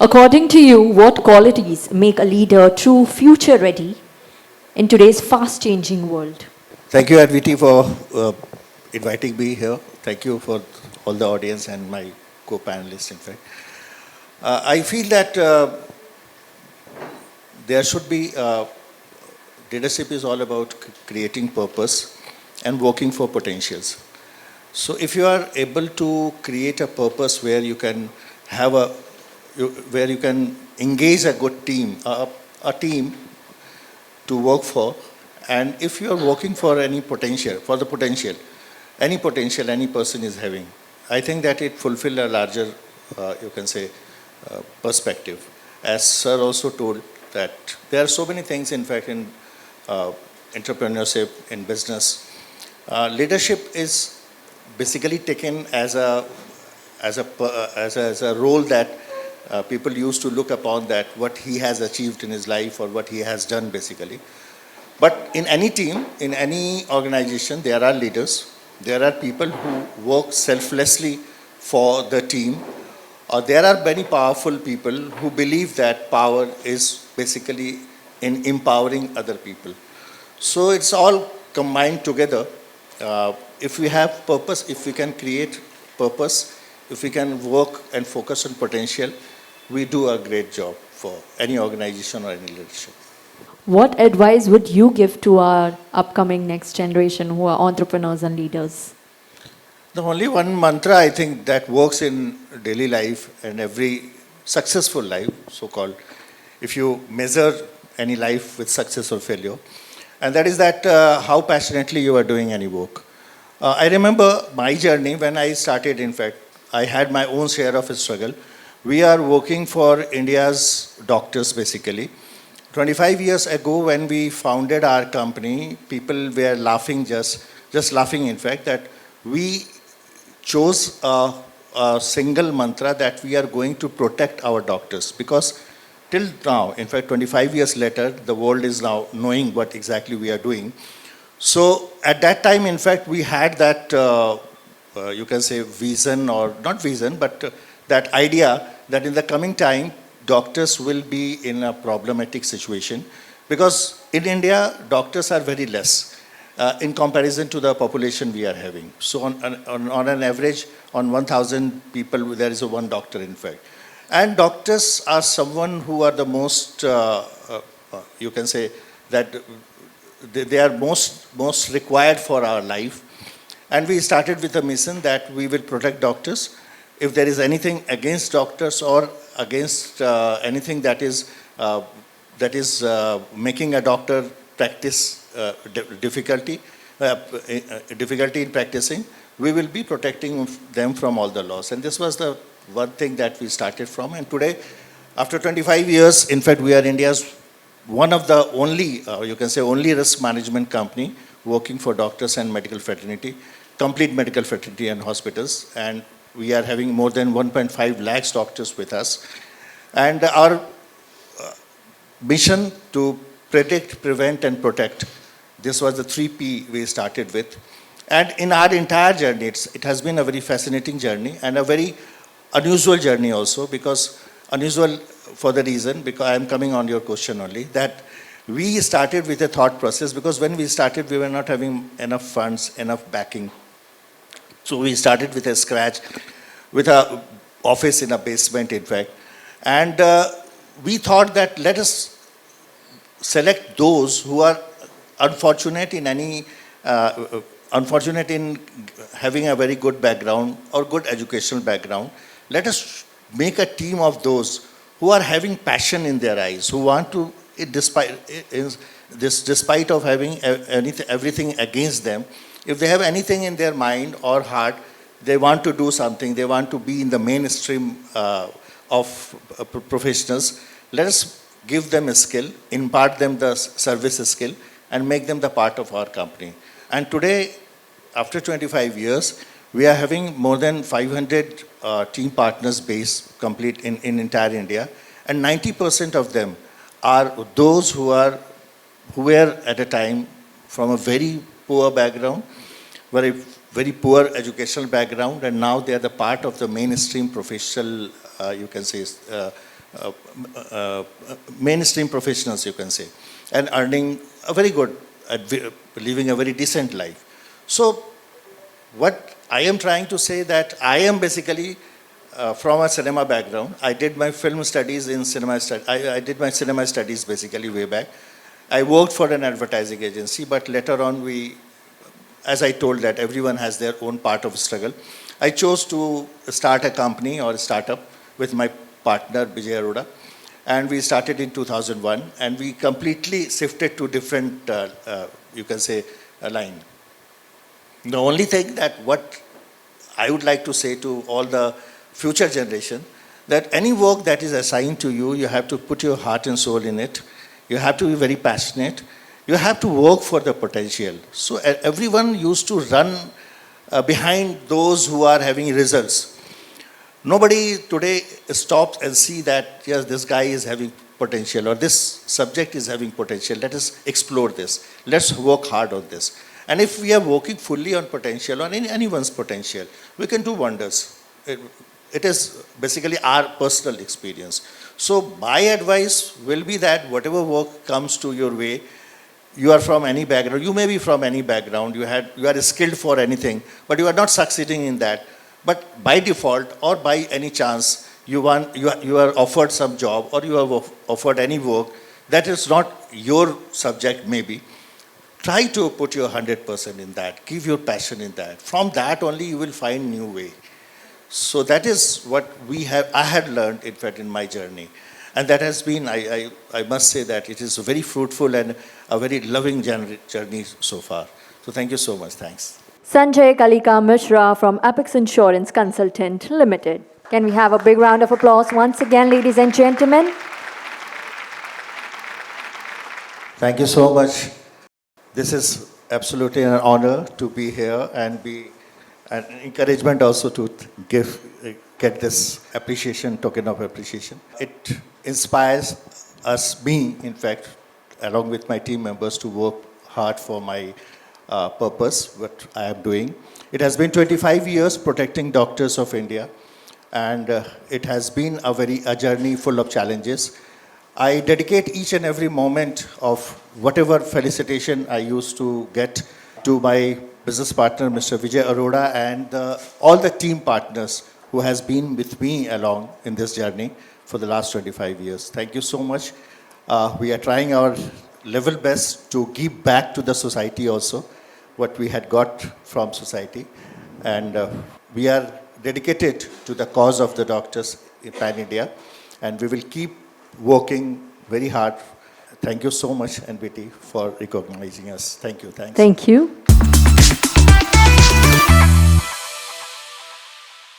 According to you, what qualities make a leader true future ready in today's fast changing world? Thank you, Adviti, for inviting me here. Thank you for all the audience and my co-panelists, in fact. I feel that there should be, leadership is all about creating purpose and working for potentials. So if you are able to create a purpose where you can have where you can engage a good team, a team to work for, and if you are working for any potential, for the potential any person is having, I think that it fulfill a larger, you can say, perspective. As sir also told that there are so many things, in fact, in entrepreneurship, in business. Leadership is basically taken as a role that people used to look upon, that what he has achieved in his life or what he has done basically. But in any team, in any organization, there are leaders. There are people who work selflessly for the team. Or there are many powerful people who believe that power is basically in empowering other people. So it's all combined together. If we have purpose, if we can create purpose, if we can work and focus on potential, we do a great job for any organization or any leadership. What advice would you give to our upcoming next generation who are entrepreneurs and leaders? The only one mantra I think that works in daily life and every successful life, so-called, if you measure any life with success or failure, and that is that how passionately you are doing any work. I remember my journey when I started, in fact, I had my own share of a struggle. We are working for India's doctors basically. 25 years ago when we founded our company, people were laughing, just laughing in fact, that we chose a single mantra that we are going to protect our doctors, because till now, in fact 25 years later, the world is now knowing what exactly we are doing. So at that time, in fact, we had that, you can say vision, or not vision, but that idea that in the coming time, doctors will be in a problematic situation, because in India, doctors are very less in comparison to the population we are having. So on an average, on 1,000 people, there is one doctor, in fact. And doctors are someone who are the most, you can say, that they are most required for our life. And we started with a mission that we will protect doctors. If there is anything against doctors or against anything that is making a doctor practice difficulty in practicing, we will be protecting them from all the laws. And this was the one thing that we started from. And today, after 25 years, in fact, we are India's one of the only, you can say, only risk management company working for doctors and medical fraternity, complete medical fraternity and hospitals. And we are having more than 1.5 lakhs doctors with us. And our mission to predict, prevent, and protect, this was the 3P we started with. And in our entire journey, it has been a very fascinating journey and a very unusual journey also, because unusual for the reason, because I am coming on your question only, that we started with a thought process, because when we started, we were not having enough funds, enough backing. So we started with a scratch, with an office in a basement, in fact. And we thought that let us select those who are unfortunate in having a very good background or good educational background. Let us make a team of those who are having passion in their eyes, who want to, despite of having everything against them, if they have anything in their mind or heart, they want to do something, they want to be in the mainstream of professionals. Let us give them a skill, impart them the service skill, and make them the part of our company. And today, after 25 years, we are having more than 500 team partners based complete in entire India. And 90% of them are those who were at a time from a very poor background, very poor educational background, and now they are the part of the mainstream professional, you can say, mainstream professionals, you can say, and earning a very good, living a very decent life. So what I am trying to say that I am basically from a cinema background. I did my film studies in cinema. I did my cinema studies basically way back. I worked for an advertising agency, but later on as I told that everyone has their own part of struggle. I chose to start a company or a startup with my partner Vijay Arora, and we started in 2001, and we completely shifted to different, you can say, a line. The only thing that what I would like to say to all the future generation, that any work that is assigned to you, you have to put your heart and soul in it. You have to be very passionate. You have to work for the potential. So everyone used to run behind those who are having results. Nobody today stops and see that, yes, this guy is having potential or this subject is having potential. Let us explore this. Let's work hard on this. And if we are working fully on potential, on anyone's potential, we can do wonders. It is basically our personal experience. So my advice will be that whatever work comes to your way, you are from any background, you may be from any background, you are skilled for anything, but you are not succeeding in that. But by default or by any chance, you are offered some job or you have offered any work that is not your subject maybe. Try to put your 100% in that. Give your passion in that. From that only you will find new way. So that is what I had learned, in fact, in my journey. And that has been, I must say that it is very fruitful and a very loving journey so far. So thank you so much. Thanks. Sanjay Kalika Mishra from Apex Insurance Consultant Limited. Can we have a big round of applause once again, ladies and gentlemen? Thank you so much. This is absolutely an honor to be here and be an encouragement also to get this appreciation, token of appreciation. It inspires me, in fact, along with my team members, to work hard for my purpose, what I am doing. It has been 25 years protecting doctors of India, and it has been a journey full of challenges. I dedicate each and every moment of whatever felicitation I used to get to my business partner, Mr. Vijay Arora, and all the team partners who has been with me along in this journey for the last 25 years. Thank you so much. We are trying our level best to give back to the society also what we had got from society. And we are dedicated to the cause of the doctors in Pan-India, and we will keep working very hard. Thank you so much, NBT, for recognizing us. Thank you. Thanks. Thank you.